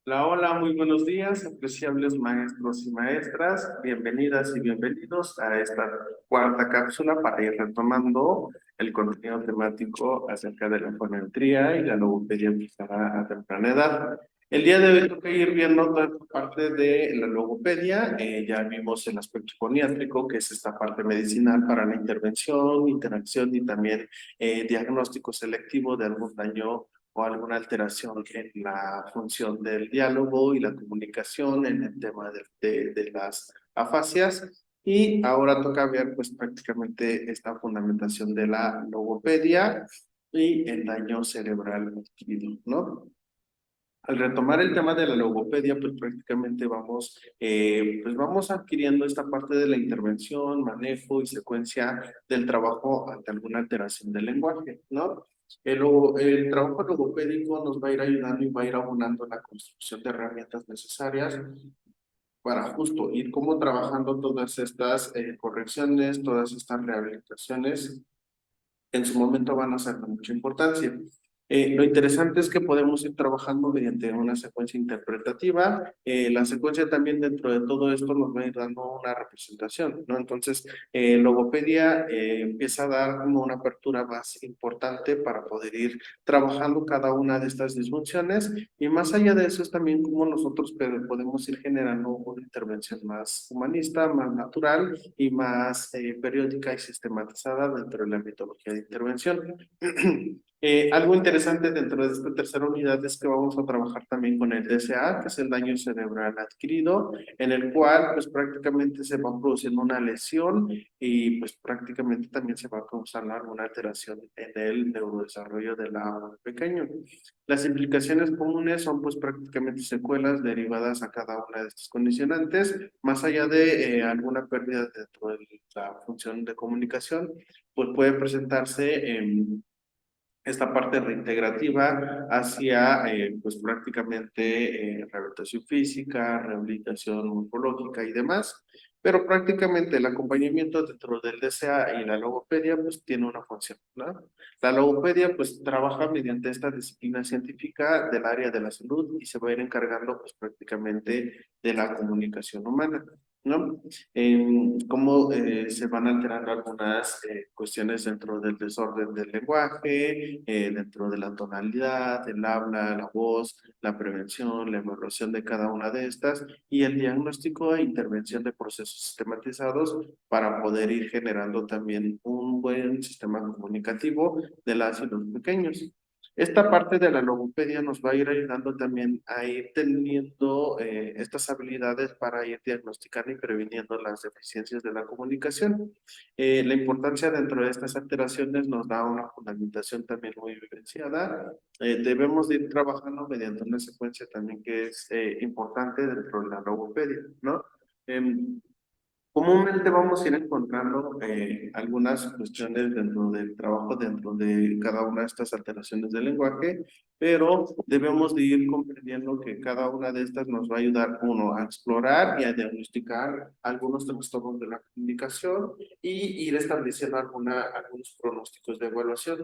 Hola, hola, muy buenos días, apreciables maestros y maestras. Bienvenidas y bienvenidos a esta cuarta cápsula para ir retomando el contenido temático acerca de la fonometría y la logopedia empezará a temprana edad. El día de hoy toca ir viendo toda esta parte de la logopedia. Ya vimos el aspecto foniátrico, que es esta parte medicinal para la intervención, interacción y también diagnóstico selectivo de algún daño o alguna alteración en la función del diálogo y la comunicación en el tema de las afasias. Y ahora toca ver pues prácticamente esta fundamentación de la logopedia y el daño cerebral adquirido, ¿no? Al retomar el tema de la logopedia, pues prácticamente pues vamos adquiriendo esta parte de la intervención, manejo y secuencia del trabajo ante alguna alteración del lenguaje, ¿no? El trabajo logopédico nos va a ir ayudando y va a ir abonando en la construcción de herramientas necesarias para justo ir como trabajando todas estas correcciones, todas estas rehabilitaciones en su momento van a ser de mucha importancia. Lo interesante es que podemos ir trabajando mediante una secuencia interpretativa. La secuencia también dentro de todo esto nos va a ir dando una representación, ¿no? Entonces, logopedia empieza a dar como una apertura más importante para poder ir trabajando cada una de estas disfunciones y más allá de eso es también como nosotros podemos ir generando una intervención más humanista, más natural y más periódica y sistematizada dentro de la metodología de intervención. Algo interesante dentro de esta tercera unidad es que vamos a trabajar también con el DSA, que es el daño cerebral adquirido, en el cual pues prácticamente se va produciendo una lesión y pues prácticamente también se va a causar alguna alteración en el neurodesarrollo del lado pequeño. Las implicaciones comunes son pues prácticamente secuelas derivadas a cada una de estas condicionantes, más allá de alguna pérdida dentro de la función de comunicación, pues puede presentarse esta parte reintegrativa hacia pues prácticamente rehabilitación física, rehabilitación morfológica y demás, pero prácticamente el acompañamiento dentro del DCA y la logopedia pues tiene una función, ¿no? La logopedia pues trabaja mediante esta disciplina científica del área de la salud y se va a ir encargando pues prácticamente de la comunicación humana, ¿no? En cómo se van alterando algunas cuestiones dentro del desorden del lenguaje, dentro de la tonalidad, el habla, la voz, la prevención, la evaluación de cada una de estas y el diagnóstico e intervención de procesos sistematizados para poder ir generando también un buen sistema comunicativo de las y los pequeños. Esta parte de la logopedia nos va a ir ayudando también a ir teniendo estas habilidades para ir diagnosticando y previniendo las deficiencias de la comunicación. La importancia dentro de estas alteraciones nos da una fundamentación también muy vivenciada. Debemos de ir trabajando mediante una secuencia también que es importante dentro de la logopedia, ¿no? Em, Comúnmente vamos a ir encontrando algunas cuestiones dentro del trabajo, dentro de cada una de estas alteraciones del lenguaje, pero debemos de ir comprendiendo que cada una de estas nos va a ayudar, uno, a explorar y a diagnosticar algunos trastornos de la comunicación y ir estableciendo algunos pronósticos de evaluación.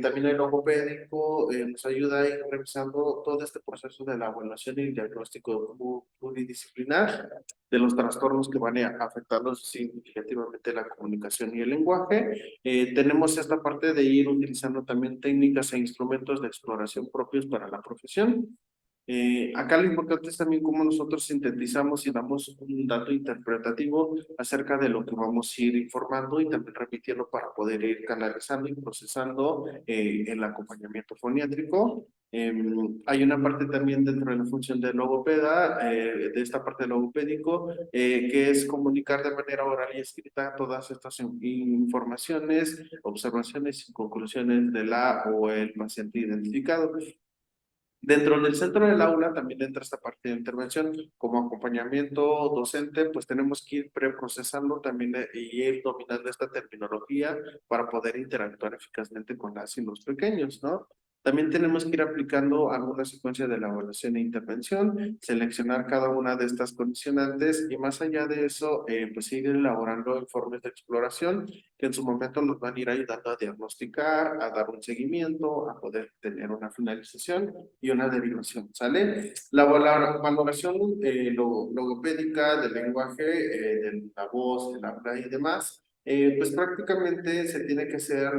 También el logopédico nos ayuda a ir revisando todo este proceso de la evaluación y el diagnóstico pluridisciplinar de los trastornos que van a afectando significativamente la comunicación y el lenguaje. Tenemos esta parte de ir utilizando también técnicas e instrumentos de exploración propios para la profesión. Acá lo importante es también cómo nosotros sintetizamos y damos un dato interpretativo acerca de lo que vamos a ir informando y también repitiendo para poder ir canalizando y procesando el acompañamiento foniátrico. Hay una parte también dentro de la función de logopeda, de esta parte logopédico, que es comunicar de manera oral y escrita todas estas informaciones, observaciones y conclusiones de la o el paciente identificado. Dentro del centro del aula también entra esta parte de intervención. Como acompañamiento docente, pues tenemos que ir preprocesando también y ir dominando esta terminología para poder interactuar eficazmente con las y los pequeños, ¿no? También tenemos que ir aplicando alguna secuencia de elaboración e intervención, seleccionar cada una de estas condicionantes y más allá de eso, pues ir elaborando informes de exploración que en su momento nos van a ir ayudando a diagnosticar, a dar un seguimiento, a poder tener una finalización y una derivación, ¿sale? La valoración logopédica del lenguaje, de la voz, el habla y demás, pues prácticamente se tiene que hacer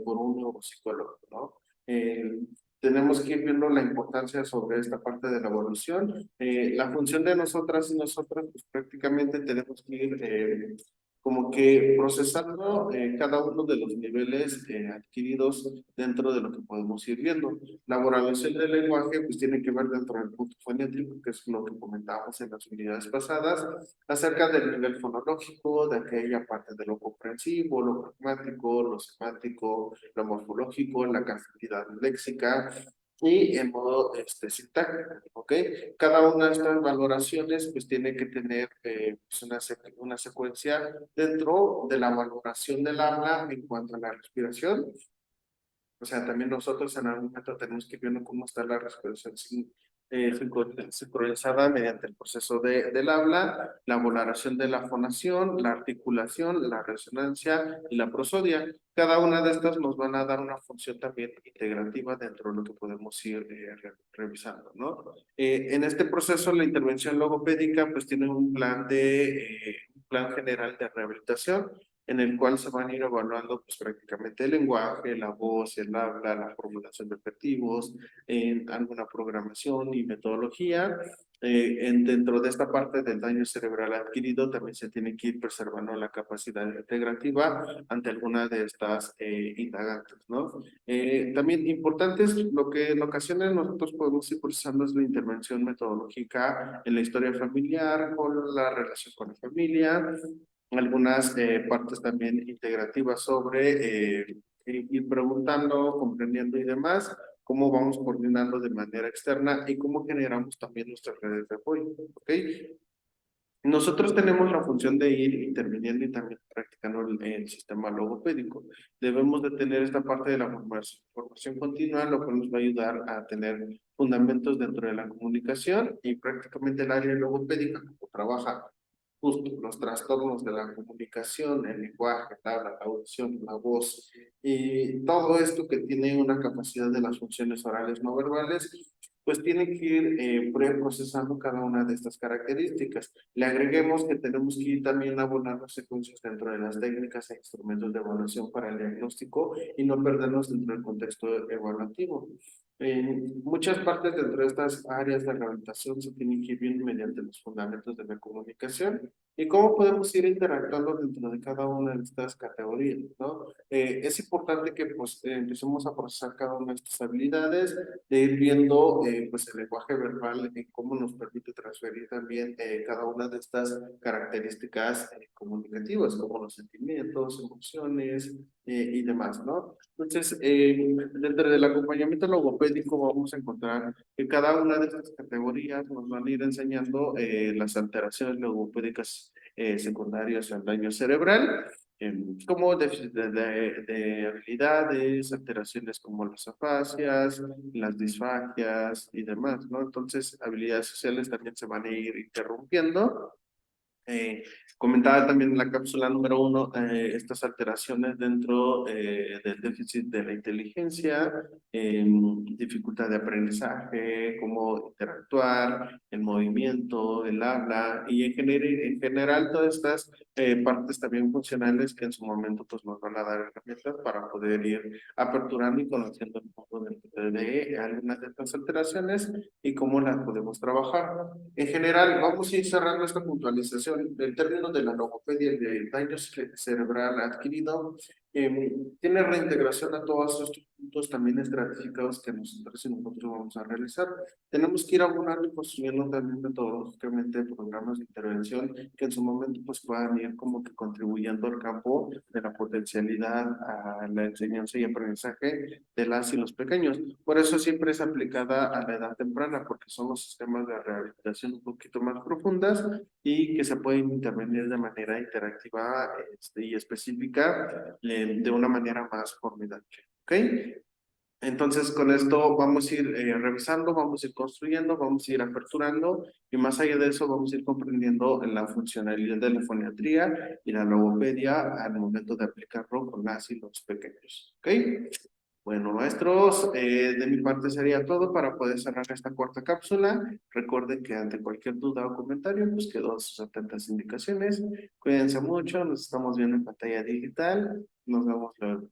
por un neuropsicólogo, ¿no? Eh, tenemos que ir viendo la importancia sobre esta parte de la evolución. La función de nosotras y nosotros, pues prácticamente tenemos que ir como que procesando cada uno de los niveles adquiridos dentro de lo que podemos ir viendo. La valoración del lenguaje, pues tiene que ver dentro del punto fonético, que es lo que comentábamos en las unidades pasadas, acerca del nivel fonológico, de aquella parte de lo comprensivo, lo pragmático, lo semántico, lo morfológico, la cantidad léxica y en modo sintáctico, ¿ok? Cada una de estas valoraciones pues tiene que tener pues, una secuencia dentro de la valoración del habla en cuanto a la respiración. O sea, también nosotros en algún momento tenemos que ver cómo está la respiración sincronizada mediante el proceso del habla, la valoración de la fonación, la articulación, la resonancia y la prosodia. Cada una de estas nos van a dar una función también integrativa dentro de lo que podemos ir revisando, ¿no? En este proceso, la intervención logopédica pues tiene un plan general de rehabilitación en el cual se van a ir evaluando pues prácticamente el lenguaje, la voz, el habla, la formulación de objetivos, en alguna programación y metodología. Dentro de esta parte del daño cerebral adquirido también se tiene que ir preservando la capacidad integrativa ante alguna de estas indagantes, ¿no? También importante es lo que en ocasiones nosotros podemos ir procesando es la intervención metodológica en la historia familiar, con la relación con la familia, algunas partes también integrativas sobre ir preguntando, comprendiendo y demás, cómo vamos coordinando de manera externa y cómo generamos también nuestras redes de apoyo, ¿ok? Nosotros tenemos la función de ir interviniendo y también practicando el sistema logopédico. Debemos de tener esta parte de la formación continua, lo cual nos va a ayudar a tener fundamentos dentro de la comunicación y prácticamente el área logopédica, como trabaja justo los trastornos de la comunicación, el lenguaje, el habla, la audición, la voz, y todo esto que tiene una capacidad de las funciones orales no verbales, pues tiene que ir procesando cada una de estas características. Le agreguemos que tenemos que ir también abonando secuencias dentro de las técnicas e instrumentos de evaluación para el diagnóstico y no perdernos dentro del contexto evaluativo. En muchas partes dentro de estas áreas de rehabilitación se tienen que ir viendo mediante los fundamentos de la comunicación y cómo podemos ir interactuando dentro de cada una de estas categorías, ¿no? Es importante que pues empecemos a procesar cada una de estas habilidades, de ir viendo pues el lenguaje verbal y cómo nos permite transferir también cada una de estas características comunicativas, como los sentimientos, emociones y demás, ¿no? Entonces, dentro del acompañamiento logopédico vamos a encontrar que cada una de estas categorías nos van a ir enseñando las alteraciones logopédicas secundarias al daño cerebral, como déficit de habilidades, alteraciones como las afasias, las disfagias y demás, ¿no? Entonces, habilidades sociales también se van a ir interrumpiendo. eh, Comentaba también en la cápsula número 1 estas alteraciones dentro del déficit de la inteligencia, dificultad de aprendizaje, cómo interactuar, el movimiento, el habla y en general todas estas partes también funcionales que en su momento pues nos van a dar herramientas para poder ir aperturando y conociendo el mundo de algunas de estas alteraciones y cómo las podemos trabajar. En general, vamos a ir cerrando esta puntualización. El término de la logopedia y del daño cerebral adquirido tiene reintegración a todos estos puntos también estratificados que nosotros vamos a realizar. Tenemos que ir abonando y construyendo también metodológicamente programas de intervención que en su momento pues puedan ir como que contribuyendo al campo de la potencialidad a la enseñanza y aprendizaje de las y los pequeños. Por eso siempre es aplicada a la edad temprana, porque son los sistemas de rehabilitación un poquito más profundas y que se pueden intervenir de manera interactiva y específica de una manera más formidable. ¿Ok? Entonces, con esto vamos a ir revisando, vamos a ir construyendo, vamos a ir aperturando y más allá de eso vamos a ir comprendiendo la funcionalidad de la foniatría y la logopedia al momento de aplicarlo con las y los pequeños. ¿Ok? Bueno, maestros, de mi parte sería todo para poder cerrar esta cuarta cápsula. Recuerden que ante cualquier duda o comentario, pues quedo a sus atentas indicaciones. Cuídense mucho, nos estamos viendo en pantalla digital. Nos vemos luego.